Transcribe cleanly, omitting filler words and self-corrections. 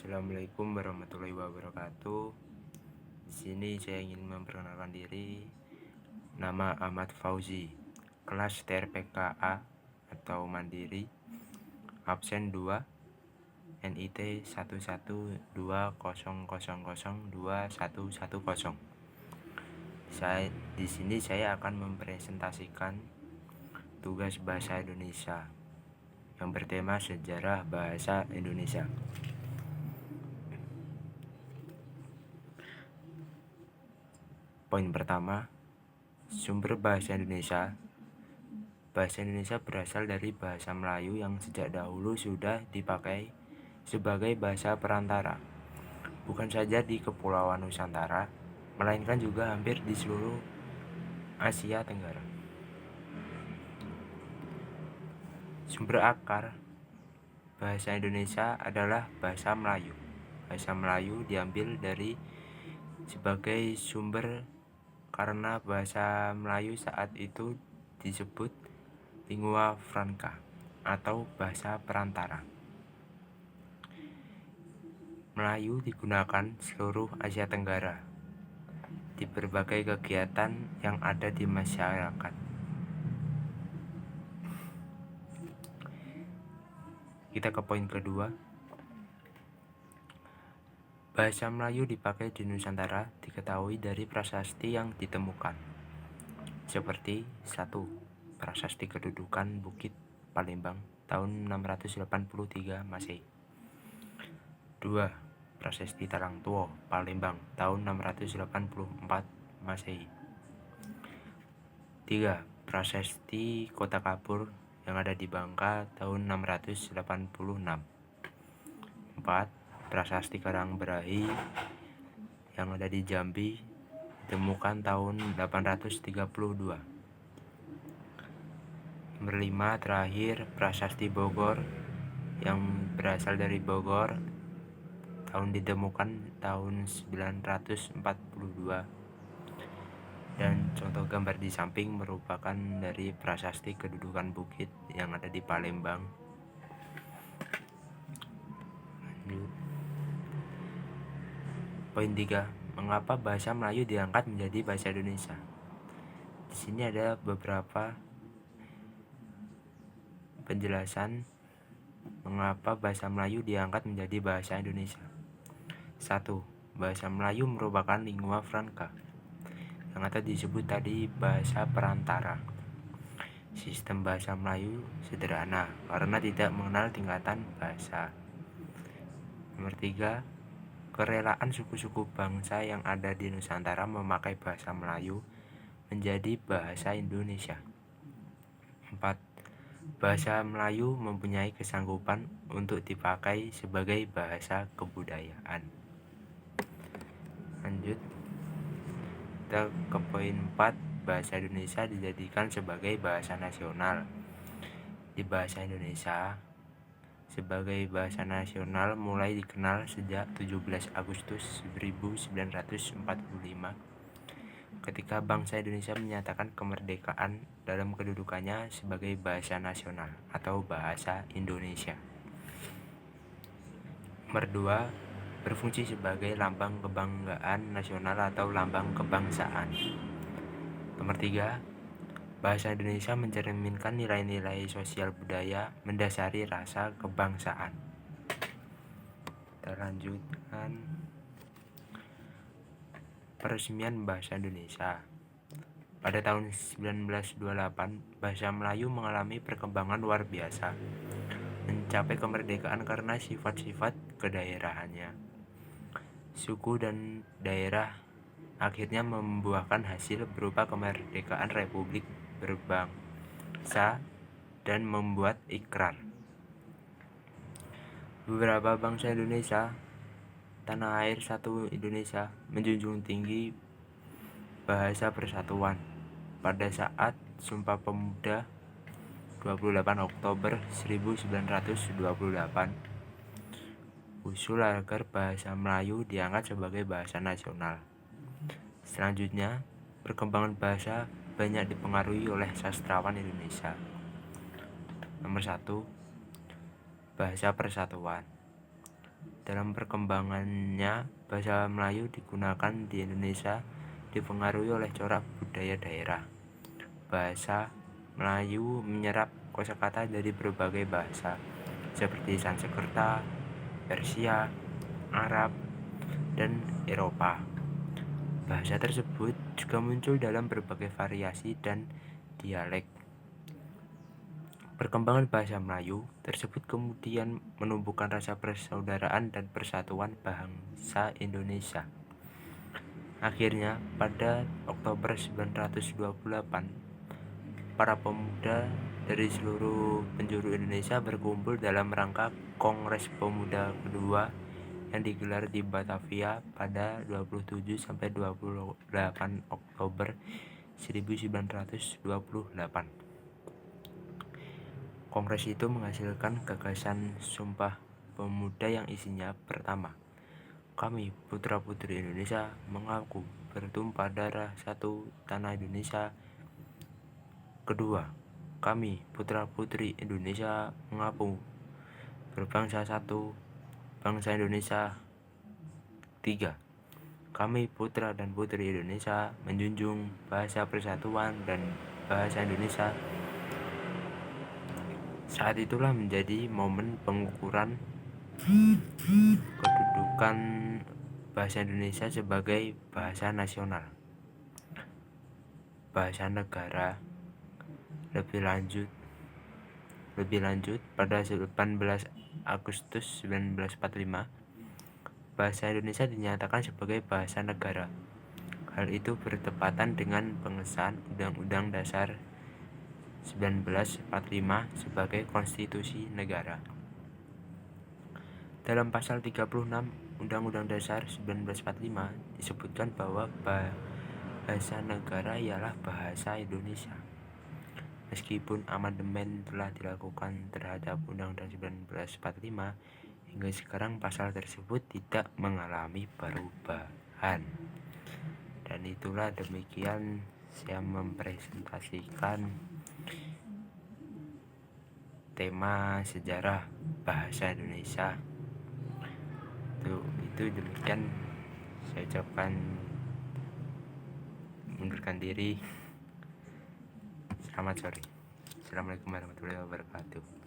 Assalamualaikum warahmatullahi wabarakatuh. Di sini saya ingin memperkenalkan diri. Nama Ahmad Fauzi, kelas TRPKA atau Mandiri, absen 2, NIT 11200021110. Di sini saya akan mempresentasikan tugas bahasa Indonesia yang bertema sejarah bahasa Indonesia. Poin pertama, sumber bahasa Indonesia. Bahasa Indonesia berasal dari bahasa Melayu yang sejak dahulu sudah dipakai sebagai bahasa perantara, bukan saja di Kepulauan Nusantara, melainkan juga hampir di seluruh Asia Tenggara. Sumber akar bahasa Indonesia adalah bahasa Melayu. Bahasa Melayu diambil dari sebagai sumber karena bahasa Melayu saat itu disebut lingua franca atau bahasa perantara. Melayu digunakan seluruh Asia Tenggara di berbagai kegiatan yang ada di masyarakat. Kita ke poin kedua. Bahasa Melayu dipakai di Nusantara diketahui dari prasasti yang ditemukan, seperti 1. Prasasti kedudukan Bukit Palembang tahun 683 Masehi. 2. Prasasti Talangtuo Palembang tahun 684 Masehi. 3. Prasasti Kota Kapur yang ada di Bangka tahun 686. 4. Prasasti Karangberahi yang ada di Jambi ditemukan tahun 832. Nomor 5 terakhir, Prasasti Bogor yang berasal dari Bogor tahun ditemukan tahun 942. Dan contoh gambar di samping merupakan dari prasasti kedudukan bukit yang ada di Palembang. Lanjut. Poin 3. Mengapa bahasa Melayu diangkat menjadi bahasa Indonesia? Di sini ada beberapa penjelasan mengapa bahasa Melayu diangkat menjadi bahasa Indonesia. 1. Bahasa Melayu merupakan lingua franca yang atau disebut tadi bahasa perantara. Sistem bahasa Melayu sederhana karena tidak mengenal tingkatan bahasa. Nomor 3. Kerelaan suku-suku bangsa yang ada di Nusantara memakai bahasa Melayu menjadi bahasa Indonesia. 4. Bahasa Melayu mempunyai kesanggupan untuk dipakai sebagai bahasa kebudayaan. Lanjut. Kita ke poin 4. Bahasa Indonesia dijadikan sebagai bahasa nasional. Di bahasa Indonesia sebagai bahasa nasional mulai dikenal sejak 17 Agustus 1945 ketika bangsa Indonesia menyatakan kemerdekaan dalam kedudukannya sebagai bahasa nasional atau bahasa Indonesia. Nomor 2, berfungsi sebagai lambang kebanggaan nasional atau lambang kebangsaan. Nomor 3, bahasa Indonesia mencerminkan nilai-nilai sosial budaya mendasari rasa kebangsaan. Kita lanjutkan. Peresmian bahasa Indonesia. Pada tahun 1928, bahasa Melayu mengalami perkembangan luar biasa, mencapai kemerdekaan karena sifat-sifat kedaerahannya. Suku dan daerah akhirnya membuahkan hasil berupa kemerdekaan Republik berbangsa dan membuat ikrar. Beberapa bangsa Indonesia, tanah air satu Indonesia, menjunjung tinggi bahasa persatuan. Pada saat Sumpah Pemuda 28 Oktober 1928, usul agar bahasa Melayu diangkat sebagai bahasa nasional. Selanjutnya, perkembangan bahasa banyak dipengaruhi oleh sastrawan Indonesia. Nomor 1, bahasa persatuan. Dalam perkembangannya, bahasa Melayu digunakan di Indonesia dipengaruhi oleh corak budaya daerah. Bahasa Melayu menyerap kosakata dari berbagai bahasa seperti Sanskerta, Persia, Arab, dan Eropa. Bahasa tersebut juga muncul dalam berbagai variasi dan dialek. Perkembangan bahasa Melayu tersebut kemudian menumbuhkan rasa persaudaraan dan persatuan bangsa Indonesia. Akhirnya, pada Oktober 1928, para pemuda dari seluruh penjuru Indonesia berkumpul dalam rangka Kongres Pemuda kedua yang digelar di Batavia pada 27 sampai 28 Oktober 1928. Kongres itu menghasilkan gagasan Sumpah Pemuda yang isinya: pertama, kami putra-putri Indonesia mengaku bertumpah darah satu tanah Indonesia. Kedua, kami putra-putri Indonesia mengaku berbangsa satu bangsa Indonesia. 3. Kami putra dan putri Indonesia menjunjung bahasa persatuan dan bahasa Indonesia. Saat itulah menjadi momen pengukuran kedudukan bahasa Indonesia sebagai bahasa nasional, bahasa negara. Lebih lanjut, pada 18 Agustus 1945, bahasa Indonesia dinyatakan sebagai bahasa negara. Hal itu bertepatan dengan pengesahan Undang-Undang Dasar 1945 sebagai konstitusi negara. Dalam pasal 36 Undang-Undang Dasar 1945 disebutkan bahwa bahasa negara ialah bahasa Indonesia. Meskipun amandemen telah dilakukan terhadap Undang-Undang 1945, hingga sekarang pasal tersebut tidak mengalami perubahan. Dan itulah demikian saya mempresentasikan tema sejarah bahasa Indonesia. Itu demikian saya ucapkan mundurkan diri. Selamat sore. Assalamualaikum warahmatullahi wabarakatuh.